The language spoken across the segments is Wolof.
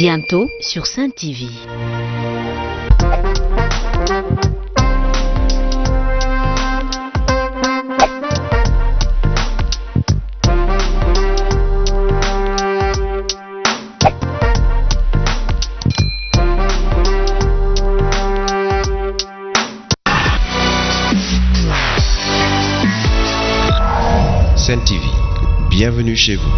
Bientôt sur Sen TV. Sen TV, bienvenue chez vous.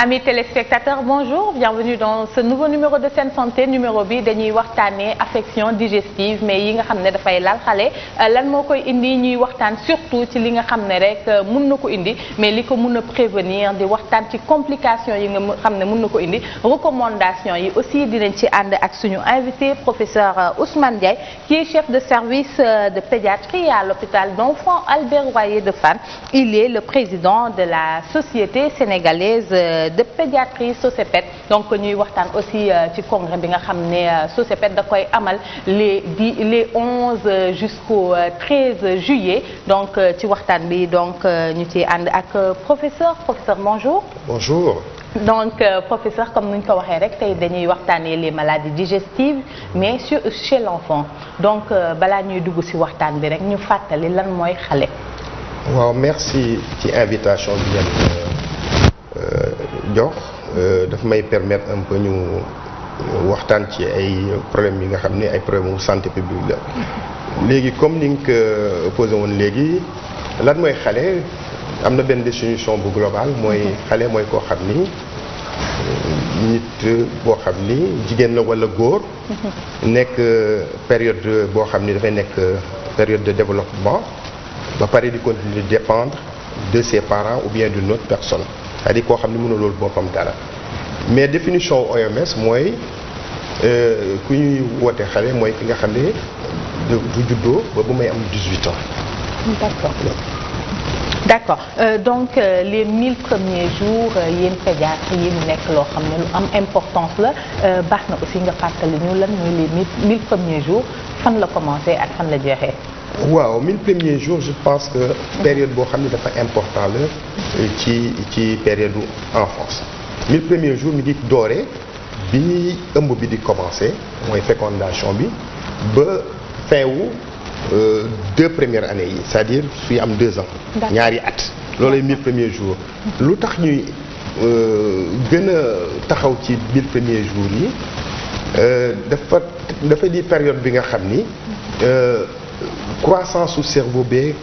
Amis téléspectateurs, bonjour, bienvenue dans ce nouveau numéro de Sen Santé. Numéro bi dañuy waxtaanee affection digestive mais yi nga xam ne dafay laal xale lan moo koy indi ñuy waxtaan surtout ci li nga xam ne rek mun na ko indi mais li ko mun a prévenir di waxtaan ci complications yi nga xam ne mun na ko indi recommandations yi aussi dinañ ci ànd ak suñu invité professeur Ousmane Ndiaye qui est chef de service de pédiatrie à l'hôpital d'enfants Albert Royer de Fann. Il est le président de la société sénégalaise de pédiatrie SOSEPET. Donc ñuy waxtaan aussi ci congrès bi nga xam ne SOSEPET da koy amal les 11 jusqu'au 13 juillet. Donc ci waxtaan bi donc ñu ciy ànd ak professeur bonjour. Bonjour. Donc professeur comme ni ñu ko waxee rek tey dañuy waxtaanee les maladies digestives mais chez l'enfant. Donc balaa ñuy dugg ci waxtaan bi rek ñu fàttali lan mooy xale. waaw merci ci invitation bi ngeen jox daf may permettre un peu ñu waxtaan ci ay problèmes yi nga xam ne ay problèmes santé publique la léegi comme ni nga ko posé woon léegi lan mooy xale am na benn définition bu globale mooy xale mooy koo xam ni nit boo xam ni jigéen la walla góor nekk période boo xam ni dafay nekk période de développement ba pare di continuer de dépendre de ses parents ou bien d'une autre personne c'est-à-dire koo xam ni mënulul boppam dara mais définition OMS mooy ku ñuy woote xale mooy ki nga xam ne du juddoo ba bu may am 18 ans. D'accord donc les 1000 premiers jours yéen pédiatre yi mu nekk loo xam ne lu am importance la baax na aussi nga fàttali ñu lan mooy les 1000 premiers jours fan la commencé ak fan la jeexee. waaw 1000 premiers jours je pense que période boo xam ne dafa important la ci période enfance 1000 premiers jours mi ngi dooree bi ëmb bi di commencer mooy fécondation bi ba fin wu 2 premières années yi c'est-à-dire suy am 2 ans. ñaari at loolay 1000 premiers jours. lu tax ñuy gën a taxaw ci 1000 premiers jours yi dafa di période bi nga xam ni. croissance su cerveau beeg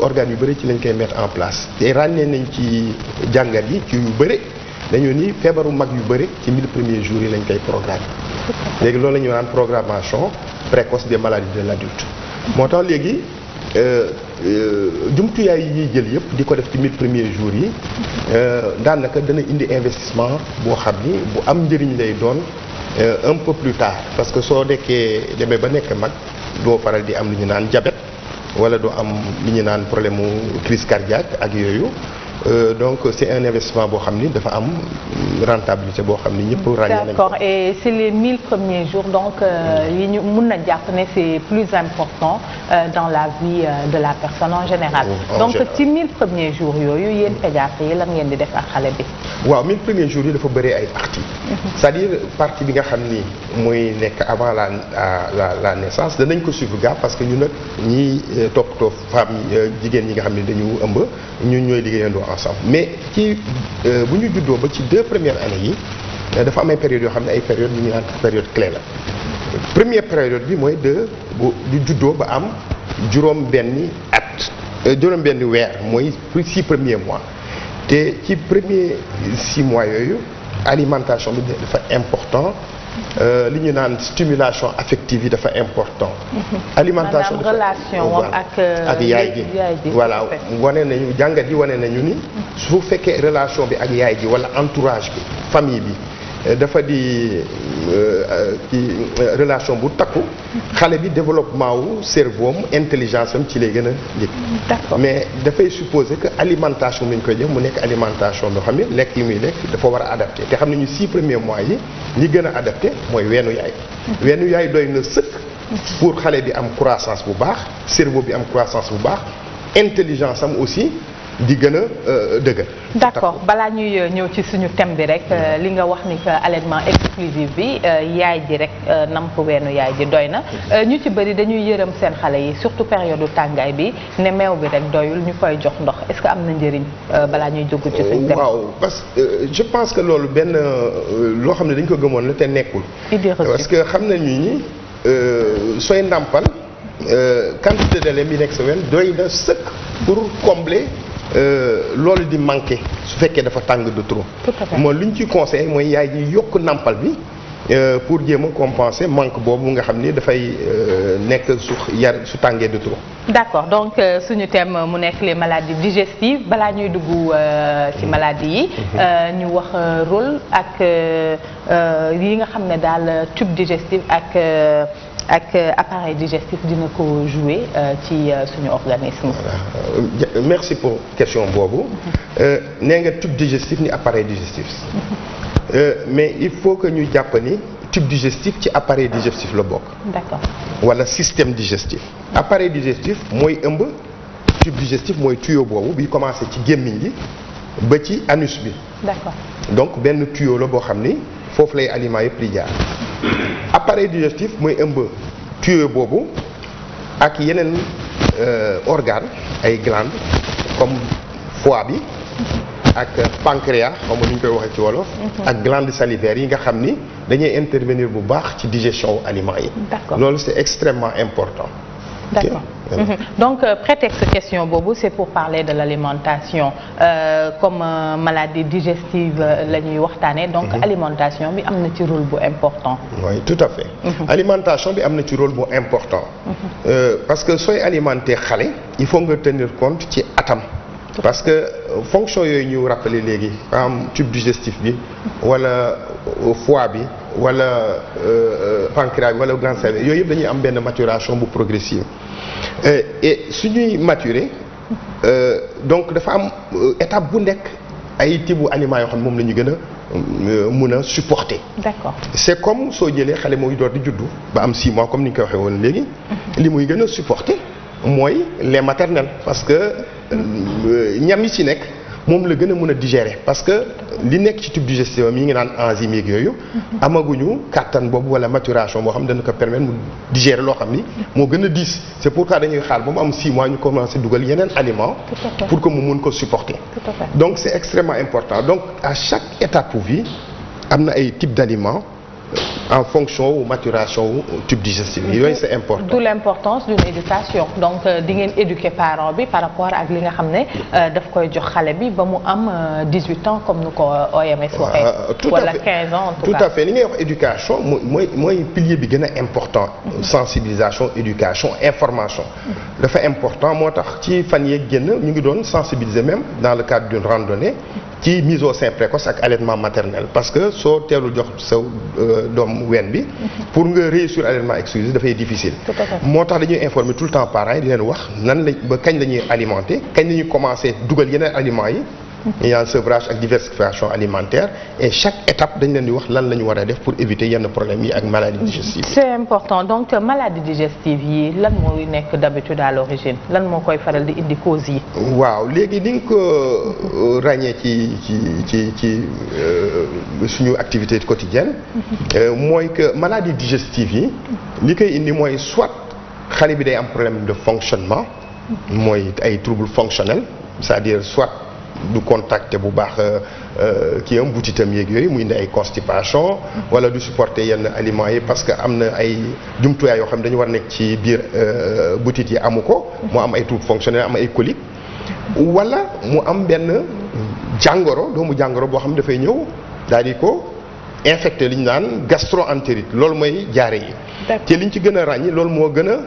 organes yu bëri ci lañ koy mettre en place te ràññee nañ ci jàngat yi ci yu bëri dañoo ni feebaru mag yu bëri ci 1000 premiers jours yi lañ koy programme léegi loolu la ñu naan programmation précoce des maladies de l'adulte moo tax léegi jumtuyaay yi ñuy jël yëpp di ko def ci 1000 premiers jours yi daanaka dana indi investissement boo xam ni bu am njëriñ lay doon un peu plus tard parce que soo nekkee demee ba nekk mag doo faral di am lu ñu naan diabète wala doo am lu ñu naan problème mu crise cardiaque ak yooyu donc c'est un investissement boo xam ni dafa am rentabilité boo xam ni ñëpp ràññee nañ ko. D'accord et c'est les 1000 premiers jours donc yi ñu mun na jàpp ne c'est plus important dans la vie de la personne en général. Donc ci 1000 premiers jours yooyu yéen pédiatre yi lan ngeen di def ak xale bi. waaw 1000 premiers jours yi dafa bëri ay parties. c'est-à-dire partie bi nga xam ni mooy nekk avant la naissance danañ ko suivre gaaw parce que ñun nag ñiy toppatoo femmes jigéen ñi nga xam ne dañu ëmb ñun ñooy liggéeyandoo ensemble mais ci bu ñu juddoo ba ci 2 premières années yi dafa am ay périodes yoo xam ne ay périodes yu ñu naan période clé la première période bi mooy du juddoo ba am juróom-benni weer mooy 6 premiers mois te ci premier 6 mois yooyu alimentation bi dafa important li ñu naan stimulation affective yi dafa important. alimentation dafa relation ak yaay ji voilà wane nañu jàngat yi wane nañu ni su fekkee relation bi ak yaay ji wala entourage bi famille bi dafa di relation bu takku xale bi développement wu cerveau am intelligence am ci lay gën a njëkk. D'accord. mais dafay supposer que alimentation bi ñu koy jox mu nekk alimentation boo xam ne lekk yi muy lekk dafa war a adapté te xam nañu 6 premiers mois yi li gën a adapté mooy weenu yaay. weenu yaay doy na sëkk pour xale bi am croissance bu baax cerveau bi am croissance bu baax intelligence am aussi di gën a dëgër. d'accord balaa ñuy ñëw ci suñu thème bi rek li nga wax ni que allaitement exclusif bi yaay ji rek namp weenu yaay ji doy na ñu ci bëri dañuy yërëm seen xale yi surtout période tàngaay bi ne meew bi rek doyul ñu koy jox ndox est-ce que am na njëriñ balaa ñuy jóg ci suñu thème. waaw parce que je pense que loolu benn loo xam ne dañ ko gëmoon la te nekkul. parce que xam nañu ni sooy nàmpal quantité de lait bi nekk sa wen doy na sëkk pour combler. loolu di manqué su fekkee dafa tàng de trop. mooy lu ñu ci conseillé mooy yaay ji yokk nàmpal bi pour jéem a compenser manque boobu nga xam ni dafay nekk su tàngee de trop. d'accord donc suñu thème mu nekk les maladies digestives balaa ñuy dugg ci maladies yi. ñu wax rôle ak yi nga xam ne daal tube digestif ak appareil digestif dina ko jouer ci suñu organisme. Voilà. Merci pour question boobu. nee nga tube digestif ni appareil digestif. mais il faut que ñu jàpp ni tube digestif ci appareil digestif la bokk. D'accord. wala système digestif. appareil digestif mooy ëmb tube digestif mooy tuyau boobu bi commencé ci gémmiñ gi ba ci anus bi. D'accord. donc benn tuyau la boo xam ni foofu lay aliments yëpp di jaar. appareil digestif mooy ëmb tuyau boobu ak yeneen organes ay glandes comme foie bi ak pancréas xam nga nu ñu koy waxee ci wolof. ak glandes salivaires yi nga xam ni dañuy intervenir bu baax ci digestion wu aliments yi. D'accord. loolu c'est extrêmement important. D'accord. Donc prétexte question boobu c'est pour parler de l'alimentation comme maladie digestive la ñuy waxtaanee donc alimentation bi am na ci rôle bu important. Oui, tout à fait. Alimentation bi am na ci rôle bu important. Parce que sooy alimenter xale il faut nga tenir compte ci atam. parce que fonction yooyu ñu rappelé léegi am tube digestif bi wala foie bi wala pancréas bi wala glande salivaire yooyu yëpp dañuy am benn maturation bu progressive et suñuy maturer donc dafa am étape bu nekk ay type bu aliments yoo xam ne moom la ñu gën a mun a supporter. D'accord. c'est comme soo jëlee xale mooy door di juddu ba am 6 mois comme ni ñu ko waxee woon léegi li muy gën a supporter mooy lait maternel parce que ñam yi ci nekk moom la gën a mën a digérer parce que li nekk ci tube digestif mi ngi naan enzyme yeeg yooyu amaguñu kàttan boobu wala maturation boo xam ne dana ko permettre mu digérer loo xam ni moo gën a diis c'est pourquoi dañuy xaar ba mu am 6 mois ñu commencer dugal yeneen aliments pour que mu mun ko supporter. Tout à fait. Donc c'est extrêmement important donc à chaque étape de vie am na ay types d'aliments en fonction wu maturation wu tube digestif yooyu c'est important. D'où l'importance d'une éducation donc di ngeen éduquer parent bi par rapport ak li nga xam ne daf koy jox xale bi ba mu am 18 ans comme nu ko OMS waxee. wala 15 ans en tout cas. Tout à fait li ngay wax éducation mooy pilier bi gën a important. sensibilisation éducation information. dafa important moo tax ci fan yeeg génn ñu ngi doon sensibiliser même dans le cadre d'une randonnée ci mise au sein précoce ak allaitement maternel parce que soo teelul jox sa doom ween bi pour nga réussir allaitement exclusif dafay difficile. moo tax dañuy informer tout le temps parents yi di leen wax nan lañ ba kañ la ñuy alimenter kañ la ñuy commencer dugal yeneen aliments yi. il y a un sevrage ak diversification alimentaire et chaque étape dañ leen di wax lan la ñu war a def pour éviter yenn problèmes yi ak maladie digestive yi. c'est important donc maladie digestive yi lan mooy nekk d'habitude à l'origine lan moo koy faral di indi causes yi. waaw léegi ni nga ko ràññee ci suñu activité quotidienne mooy que maladie digestive yi li koy indi mooy soit xale bi day am problème de fonctionnement mooy ay troubles fonctionnels c'est-à-dire soit du contacter bu baax kii am butitam yeeg yooyu mu indi ay constipation wala du supporter yenn aliments yi parce que am na ay jumtuwaay yoo xam ne dañu war nekk ci biir butit yi amu ko mu am ay troubles fonctionnels am ay coliques wala mu am benn jàngoro doomu jàngoro boo xam ne dafay ñëw daal di ko infecté li ñu naan gastro-entérite loolu mooy jaare yi te liñ ci gën a ràññi loolu moo gën a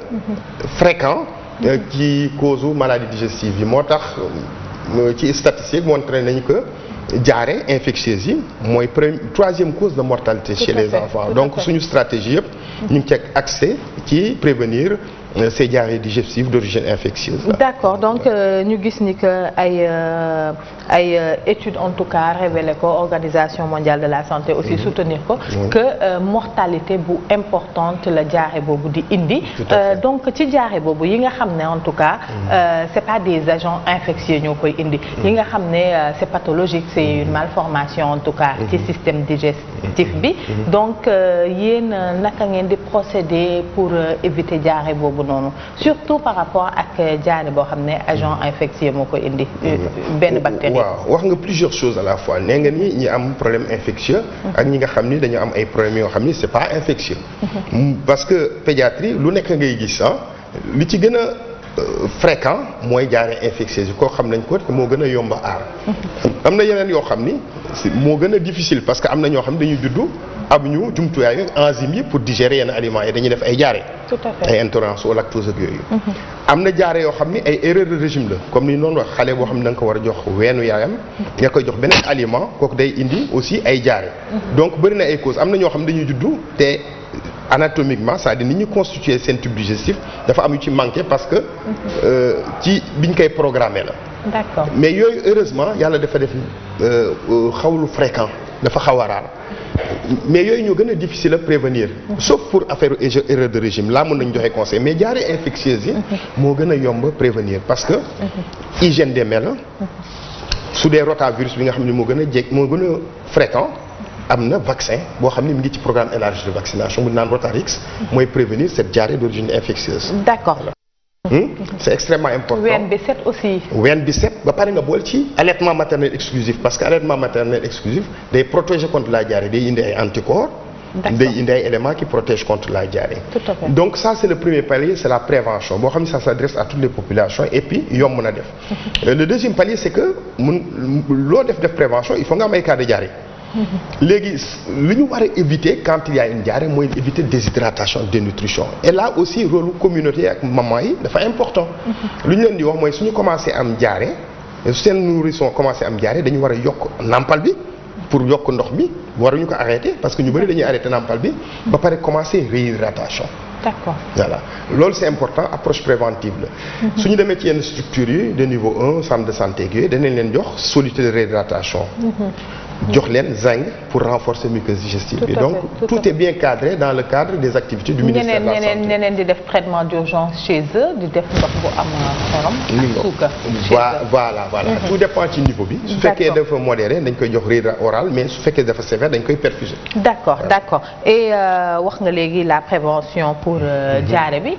fréquent ci cause maladie digestive yi moo tax ci statistique montré nañu que diarrhée infectieuse yi mooy troisième cause de mortalité chez les enfants. Donc suñu stratégie yëpp ñu ngi ci accès ci prévenir ces diarrhées digestives d'origine infectieuse. D'accord, donc ñu gis ni que ay études en tout cas révélé ko Organisation mondiale de la santé aussi soutenir ko que mortalité bu importante la diarrhée boobu di indi. Donc ci diarrhée boobu yi nga xam ne en tout cas c'est pas des agents infectieux ñoo koy indi. yi nga xam ne c'est pathologique, c'est une malformation en tout cas ci système digestif bi. Donc yéen naka ngeen di procéder pour éviter diarrhée boobu noonu, surtout par rapport ak diarrhée boo xam ne agent infectieux moo koy indi benn bactérie. waaw wax nga plusieurs choses à la fois nee nga ni ñi am problème infectieux ak ñi nga xam ni dañu am ay problèmes yoo xam ni c'est pas infectieux. Parce que pédiatrie lu nekk ngay gis li ci gën a fréquent mooy diarrhée infectieuse koo xam nañ ko te moo gën a yomb a aar. am na yeneen yoo xam ni moo gën a difficile parce que am na ñoo xam ne dañuy juddu amuñu jumtuwaay enzymes yi pour digérer yenn aliments yi dañuy def ay diarrhée. Tout à fait. ay intolérance au lactose ak yooyu. am na diarrhée yoo xam ni ay erreur de régime la comme ni noonu wax xale boo xam ne da nga ko war a jox weenu yaayam. nga koy jox beneen aliment kooku day indi aussi ay diarrhée. Donc bëri na ay causes am na ñoo xam ne dañuy juddu te anatomiquement c'est-à-dire ni ñu constituer seen tube digestif dafa am yu ci manqué parce que ci biñ koy programmé la. D'accord. Mais yooyu heureusement yàlla dafa def xawlu fréquent dafa xaw a rare mais yooyu ñoo gën a difficile à prévenir. Sauf pour affaire erreur de régime là mën nañu joxe conseil mais diarrhée infectieuse yi moo gën a yomb prévenir parce que hygiène des mains la su dee rotavirus bi nga xam ne moo gën a moo gën a fréquent am na vaccin boo xam ne mi ngi ci programme élargi de vaccination bu naan Rotarix mooy prévenir cette diarrhée d'origine infectieuse. D'accord. C'est extrêmement important. ween bi set aussi. ween bi set ba pare nga bool ci allaitement maternel exclusif parce que allaitement maternel exclusif day protéger contre la diarrhée day indi ay anticorps. day indi ay éléments qui protègent contre la diarrhée. Tout à fait. Donc ça c'est le premier palier, c'est la prévention boo xam ne ça s'adresse à toutes les populations et puis yomb na def. Le deuxième palier c'est que loo def prévention il faut nga am ay cas de diarrhée. léegi li ñu war a éviter quand il y a une diarrhée mooy éviter déshydratation dénutrition et là aussi rôle communauté ak maman yi dafa important. lu ñu leen di wax mooy suñu commencé am diarrhée seen nourrisson commencé am diarrhée dañu war a yokk nampal bi pour yokk ndox mi waruñu ko arrêter parce que ñu bëri dañuy arrêter nampal bi ba pare commencer réhydratation. D'accord. Voilà loolu c'est important approche préventive la. su ñu demee ci yenn structures yi de niveau 1 centre de santé yooyu danañ leen jox soluté de réhydratation. jox leen zinc pour renforcer muqueuse digestive bi donc tout est bien cadré dans le cadre des activités du ministère de la santé. ñeneen di def traitement d'urgence chez eux di def ndox bu am xorom ak suukar. voilà tout dépend ci niveau bi. su fekkee dafa modéré dañ koy jox réhydratation orale mais su fekkee dafa sévère dañ koy perfuser. D'accord et wax nga léegi la prévention pour diarrhée bi.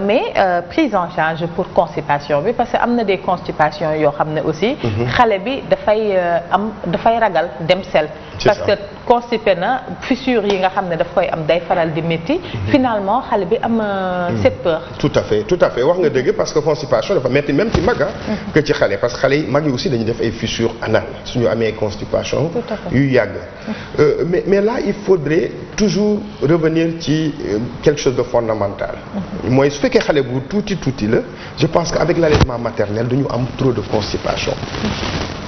mais prise en charge pour constipation bi parce que am na des constipations yoo xam ne aussi. xale bi dafay ragal. dem sel parce que constipé na fissure yi nga xam ne daf koy am day faral di métti finalement xale bi am cette peur. tout à fait wax nga dëgg parce que constipation dafa métti même ci mag que ci xale parce que xale yi mag yi aussi dañuy def ay fissures anales suñu amee constipation yu yàgg mais là il faudrait toujours revenir ci quelque chose de fondamental mooy su fekkee xale bu tuuti la je pense que avec l'allaitement maternel duñu am trop de constipation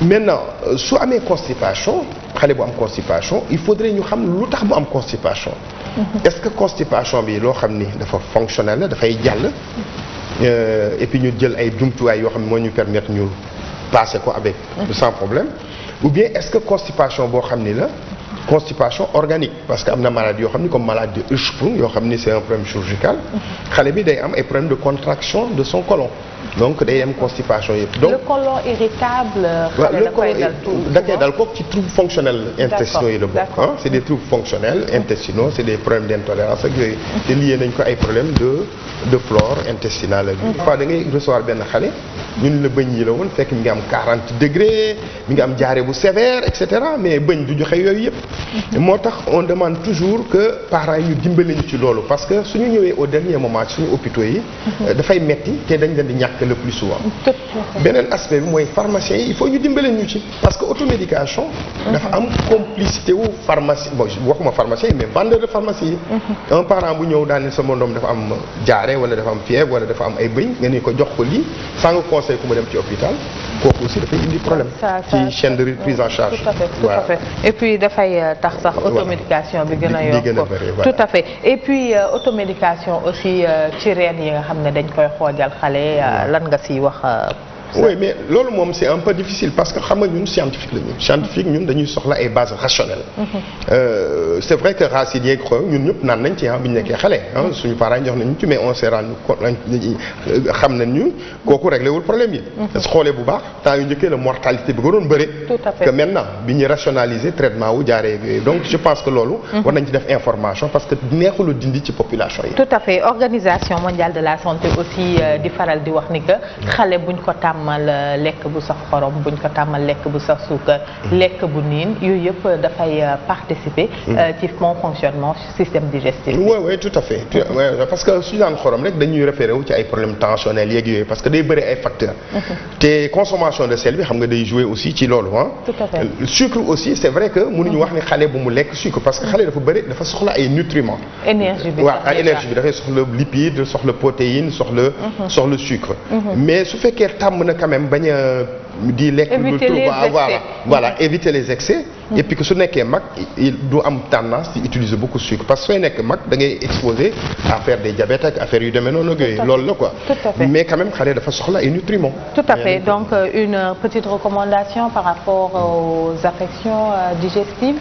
maintenant su amee constipation xale bu am constipation il faudrait ñu xam lu tax mu am constipation. Est-ce que constipation bi loo xam ni dafa fonctionnel la dafay jàll et puis ñu jël ay jumtuwaay yoo xam ne moo ñu permettre ñu passer ko avec sans problème ou bien est-ce que constipation boo xam ni la constipation organique parce que am na maladie yoo xam ni comme maladie de Hirschsprung yoo xam ni c'est un problème chirurgical xale bi day am ay problème de contraction de son côlon donc day am constipation yëpp. Donc le côlon irritable. da koy dal ko ci troubles fonctionnels intestinaux yi la bokk c'est des troubles fonctionnels intestinaux c'est des problèmes d'intolérance ak yooyu te lié nañ ko ay problèmes de flore intestinale ak des fois da ngay recevoir benn xale ñun la bëñ yi la woon fekk mi ngi am 40 degrés mi ngi am diarrhée bu sévère et cetera mais bëñ du joxe yooyu yëpp moo tax on demande toujours que parents yi ñu dimbali ñu ci loolu parce que suñu ñëwee au dernier moment ci suñu hôpitaux yi dafay metti te dañ leen di ñàkk le plus souvent beneen aspect bi mooy pharmaciens yi il faut ñu dimbale ñu ci parce que automédication dafa am complicité wu pharmacie bon waxuma pharmacien yi mais vendeur de pharmacie yi un parent bu ñëw daal ni sama doom dafa am diarrhée wala dafa am fièvre wala dafa am ay bëñ nga ni ko jox ko lii sans nga conseil ku ma dem ci hôpital kooku aussi dafay indi problème ci chaîne de prise en charge. tout à fait et puis dafay tax sax automédication bi gën a yokk tout à fait et puis automédication aussi ci reen yi nga xam ne dañ koy xoojal xale lan nga siy wax. oui mais loolu moom c'est un peu difficile parce que xam nga ñun scientifique ñun dañuy soxla ay bases rationnelles. C'est vrai que racines yeeg xool ñun ñëpp naan nañ ci bi ñu nekkee xale suñu parents jox nañu ci mais on s'est rendu compte xam nañ ñu kooku réglé wul problème yi. parce que xoolee bu baax temps yu njëkkee la mortalité bi nga doon bëre. que maintenant bi ñu rationaliser traitement wu jaaree yooyu donc je pense que loolu. war nañ ci def information parce que neexul a dindi ci population yi. tout à fait organisation mondiale de la santé aussi di faral di wax ni que xale buñ ko tàmmal lekk bu sax xorom buñ ko tàmmal lekk bu sax suukar lekk bu niin yooyu yëpp dafay participer ci bon fonctionnement système digestif. oui tout à fait parce que su ñu naan xorom rek dañuy référé wu ci ay problèmes tensionnels yeeg yooyu parce que day bëri ay facteurs. te consommation de sel bi xam nga day jouer aussi ci loolu tout à fait sucre aussi c'est vrai que mënuñu wax ni xale bu mu lekk sucre parce que xale dafa soxla ay nutriments. énergie bi waaw énergie bi dafay soxla lipide soxla protéine soxla sucre. mais su fekkee tàmm na quand même bañ a di lekk lu voilà éviter les excès et puis que su nekkee mag du am tendance di utiliser beaucoup de sucre parce que sooy nekk mag da ngay exposé à faire des diabètes ak affaire yu demee noonu ak yooyu loolu la quoi mais quand même xale dafa soxla ay nutriments. tout à fait donc une petite recommandation par rapport aux affections digestives.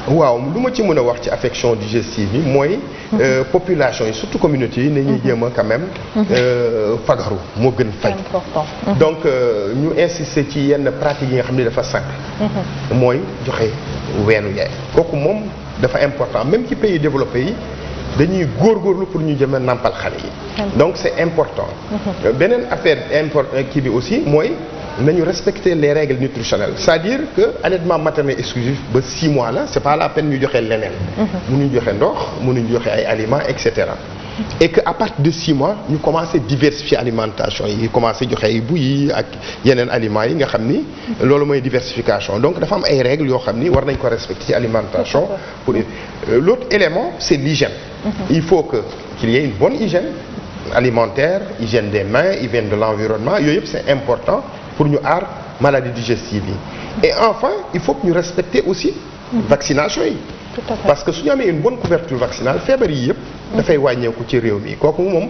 waaw lu ma ci mën a wax ci affection digestive yi mooy population yi surtout communauté yi nañuy jéem a quand même fagaru moo gën faj. donc ñu insister ci yenn pratiques yi nga xam ne dafa simple. mooy joxe weenu yaay kooku moom dafa important même ci pays développés yi dañuy góorgóorlu pour ñu jëm a nampal xale yi. donc c'est important. beneen affaire kii bi aussi mooy nañu respecter les règles nutritionnelles c'est-à-dire que allaitement maternel exclusif ba 6 mois la c'est pas la peine ñu joxe leneen. mënuñ joxe ndox mënuñ joxe ay aliments et cetera. et que à partir de 6 mois ñu commencé diversifier alimentation yi commencé joxe ay bouillies ak yeneen aliments yi nga xam ni loolu mooy diversification donc dafa am ay règles yoo xam ni war nañ ko respecter ci alimentation. pour l'autre élément c'est l'hygiène. il faut qu'il y ait une bonne hygiène alimentaire hygiène des mains hygiène de l'environnement yooyu yëpp c'est important pour ñu aar maladie digestive yi. et enfin il faut que ñu respecter aussi vaccination yi. parce que su ñu amee une bonne couverture vaccinale feebar yi yëpp dafay wàññeeku ci réew mi kooku moom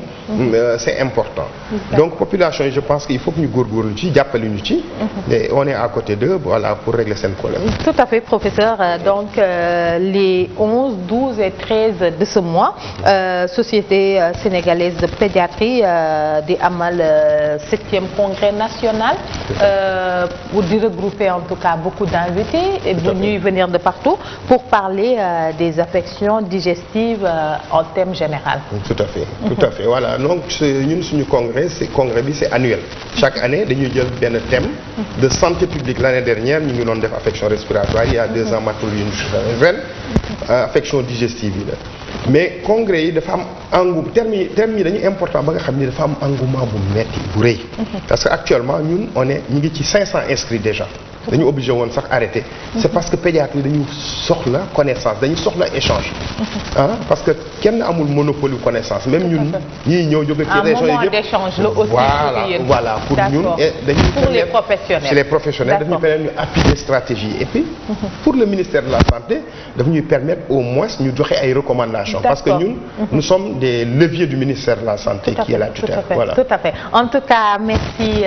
c'est important. donc population yi je pense que il faut que ñu góorgóorlu ci jàppale ñu ci. et on est à côté d'eux voilà pour régler seen problème. tout à fait professeur donc les 11, 12 et 13 de ce mois société sénégalaise de pédiatrie di amal 7e congrès national pour di regrouper en tout cas beaucoup d'invités et bu ñuy venir de partout pour parler des affections digestives en termes général. tout à fait voilà donc ñun suñu congrès bi c'est annuel chaque année dañuy jël benn thème de santé publique l'année dernière ñu ngi doon def affection respiratoire il y a 2 ans matul yu ren affection digestive yi la mais congrès yi dafa am engouement termes yi dañu important ba nga xam ni dafa am engouement bu metti bu rëy parce que actuellement ñun ñu ngi ci 500 inscrits déjà dañu obligé woon sax arrêté c'est parce que pédiatre yi dañu soxla connaissance dañu soxla échange parce que kenn amul monopole connaissance même ñun ñii ñëw jóge ci région yi yëpp voilà pour ñun dañuy pour les professionnels c'est les professionnels dañuy permettre ñu appuyer stratégie et puis pour le ministère de la santé daf ñuy permettre au moins ñu joxe ay recommandations parce que ñun nous sommes des leviers du ministère de la santé qui est la tutelle voilà tout à fait en tout cas merci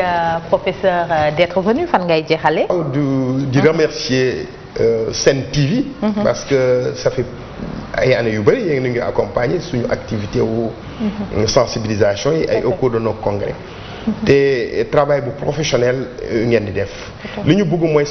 professeur d'être venu fan ngay jeexale di remercier Sen TV parce que ça fait ay années yu bëri yéen a ngi accompagner suñu activité wu sensibilisation yi ay au cours de nos congrès te travail bu professionnel ngeen di def li ñu bëgg mooy